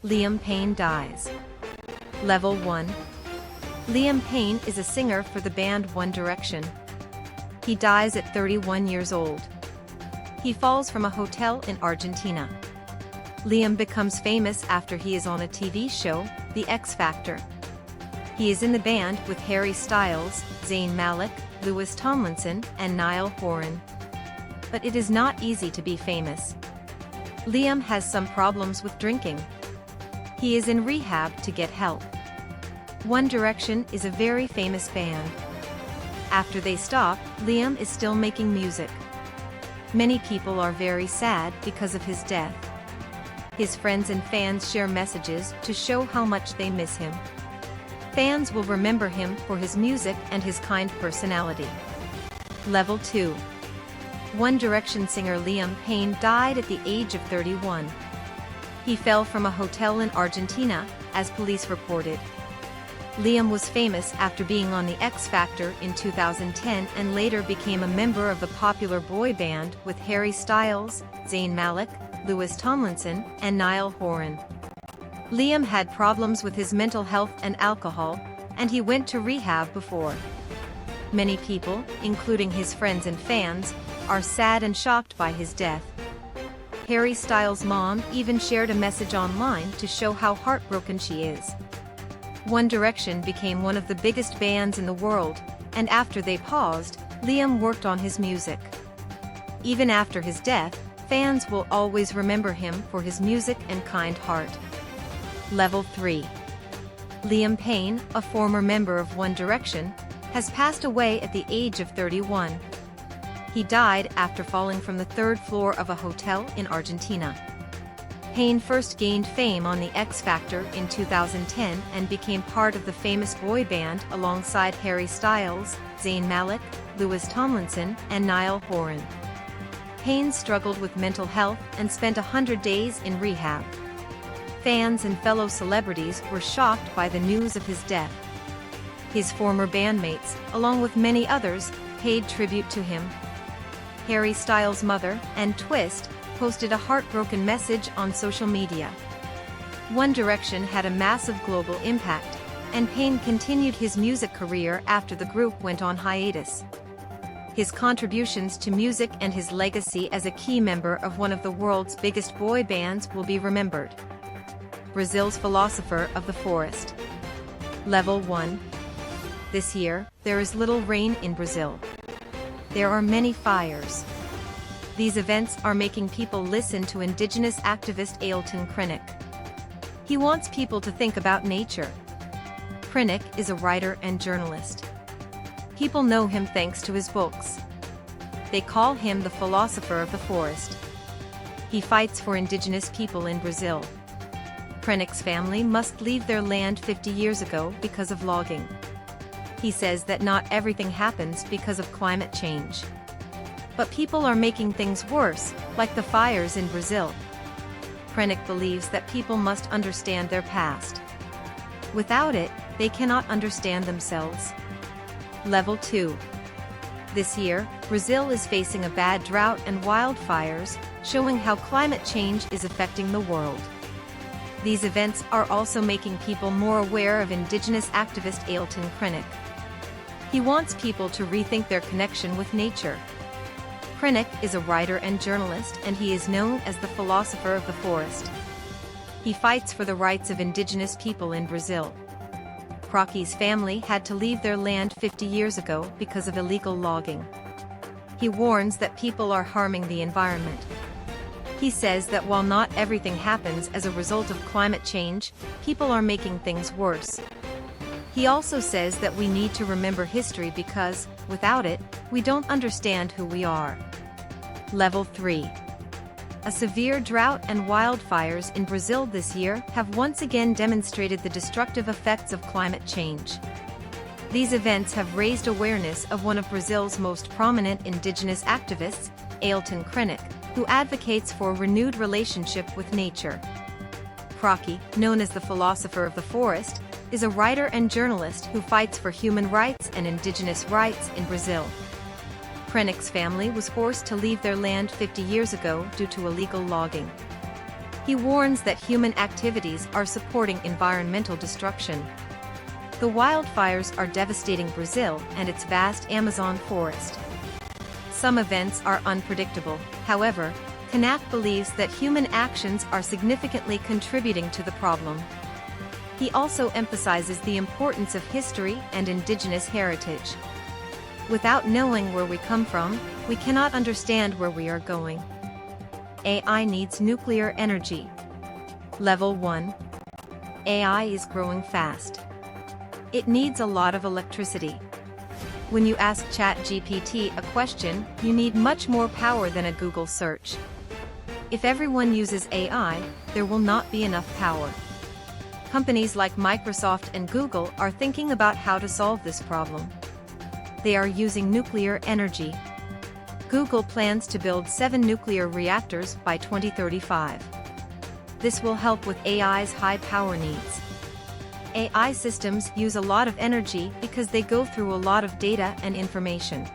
Liam Payne dies. Level 1. Liam Payne is a singer for the band One Direction. He dies at 31 years old. He falls from a hotel in Argentina. Liam becomes famous after he is on a TV show, The X Factor. He is in the band with Harry Styles, Zayn Malik, Louis Tomlinson, and Niall Horan. But it is not easy to be famous. Liam has some problems with drinking. He is in rehab to get help. One Direction is a very famous band. After they stop, Liam is still making music. Many people are very sad because of his death. His friends and fans share messages to show how much they miss him. Fans will remember him for his music and his kind personality. Level 2. One Direction singer Liam Payne died at the age of 31. He fell from a hotel in Argentina, as police reported. Liam was famous after being on The X Factor in 2010 and later became a member of the popular boy band with Harry Styles, Zayn Malik, Louis Tomlinson, and Niall Horan. Liam had problems with his mental health and alcohol, and he went to rehab before. Many people, including his friends and fans, are sad and shocked by his death. Harry Styles' mom even shared a message online to show how heartbroken she is. One Direction became one of the biggest bands in the world, and after they paused, Liam worked on his music. Even after his death, fans will always remember him for his music and kind heart. Level 3. Liam Payne, a former member of One Direction, has passed away at the age of 31. He died after falling from the third floor of a hotel in Argentina. Payne first gained fame on The X Factor in 2010 and became part of the famous boy band alongside Harry Styles, Zayn Malik, Louis Tomlinson, and Niall Horan. Payne struggled with mental health and spent 100 days in rehab. Fans and fellow celebrities were shocked by the news of his death. His former bandmates, along with many others, paid tribute to him. Harry Styles' mother, and Twist, posted a heartbroken message on social media. One Direction had a massive global impact, and Payne continued his music career after the group went on hiatus. His contributions to music and his legacy as a key member of one of the world's biggest boy bands will be remembered. Brazil's philosopher of the forest. Level 1. This year, there is little rain in Brazil. There are many fires. These events are making people listen to indigenous activist Ailton Krenek. He wants people to think about nature. Krenek is a writer and journalist. People know him thanks to his books. They call him the philosopher of the forest. He fights for indigenous people in Brazil. Krenek's family must leave their land 50 years ago because of logging. He says that not everything happens because of climate change. But people are making things worse, like the fires in Brazil. Krenek believes that people must understand their past. Without it, they cannot understand themselves. Level 2. This year, Brazil is facing a bad drought and wildfires, showing how climate change is affecting the world. These events are also making people more aware of indigenous activist Ailton Krenek. He wants people to rethink their connection with nature. Krenek is a writer and journalist, and he is known as the philosopher of the forest. He fights for the rights of indigenous people in Brazil. Krocky's family had to leave their land 50 years ago because of illegal logging. He warns that people are harming the environment. He says that while not everything happens as a result of climate change, people are making things worse. He also says that we need to remember history because, without it, we don't understand who we are. Level 3. A severe drought and wildfires in Brazil this year have once again demonstrated the destructive effects of climate change. These events have raised awareness of one of Brazil's most prominent indigenous activists, Ailton Krenek, who advocates for a renewed relationship with nature. Crocky, known as the philosopher of the forest, is a writer and journalist who fights for human rights and indigenous rights in Brazil. Krenek's family was forced to leave their land 50 years ago due to illegal logging. He warns that human activities are supporting environmental destruction. The wildfires are devastating Brazil and its vast Amazon forest. Some events are unpredictable. However, Knapp believes that human actions are significantly contributing to the problem. He also emphasizes the importance of history and indigenous heritage. Without knowing where we come from, we cannot understand where we are going. AI needs nuclear energy. Level 1. AI is growing fast. It needs a lot of electricity. When you ask ChatGPT a question, you need much more power than a Google search. If everyone uses AI, there will not be enough power. Companies like Microsoft and Google are thinking about how to solve this problem. They are using nuclear energy. Google plans to build 7 nuclear reactors by 2035. This will help with AI's high power needs. AI systems use a lot of energy because they go through a lot of data and information.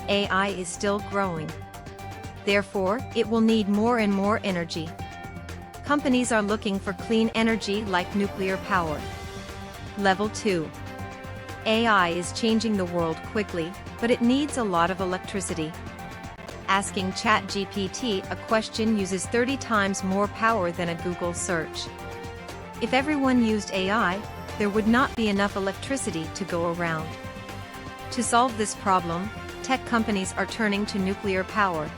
AI is still growing. Therefore, it will need more and more energy. Companies are looking for clean energy like nuclear power. Level 2. AI is changing the world quickly, but it needs a lot of electricity. Asking ChatGPT a question uses 30 times more power than a Google search. If everyone used AI, there would not be enough electricity to go around. To solve this problem, tech companies are turning to nuclear power.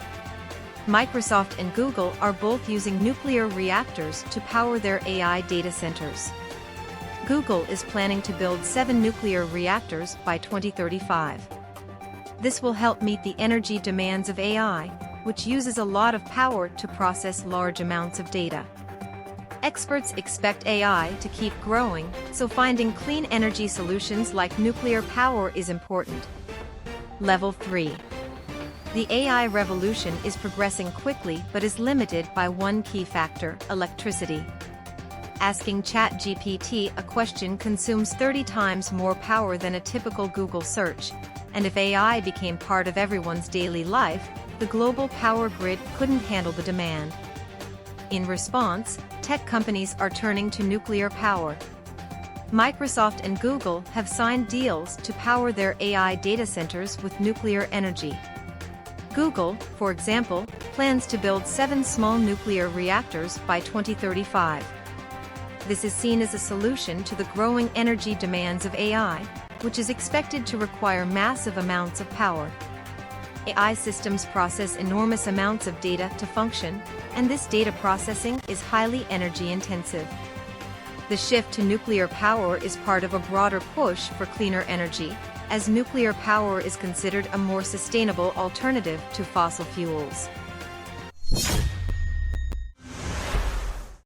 Microsoft and Google are both using nuclear reactors to power their AI data centers. Google is planning to build 7 nuclear reactors by 2035. This will help meet the energy demands of AI, which uses a lot of power to process large amounts of data. Experts expect AI to keep growing, so finding clean energy solutions like nuclear power is important. Level 3. The AI revolution is progressing quickly but is limited by one key factor: electricity. Asking ChatGPT a question consumes 30 times more power than a typical Google search, and if AI became part of everyone's daily life, the global power grid couldn't handle the demand. In response, tech companies are turning to nuclear power. Microsoft and Google have signed deals to power their AI data centers with nuclear energy. Google, for example, plans to build 7 small nuclear reactors by 2035. This is seen as a solution to the growing energy demands of AI, which is expected to require massive amounts of power. AI systems process enormous amounts of data to function, and this data processing is highly energy-intensive. The shift to nuclear power is part of a broader push for cleaner energy, as nuclear power is considered a more sustainable alternative to fossil fuels.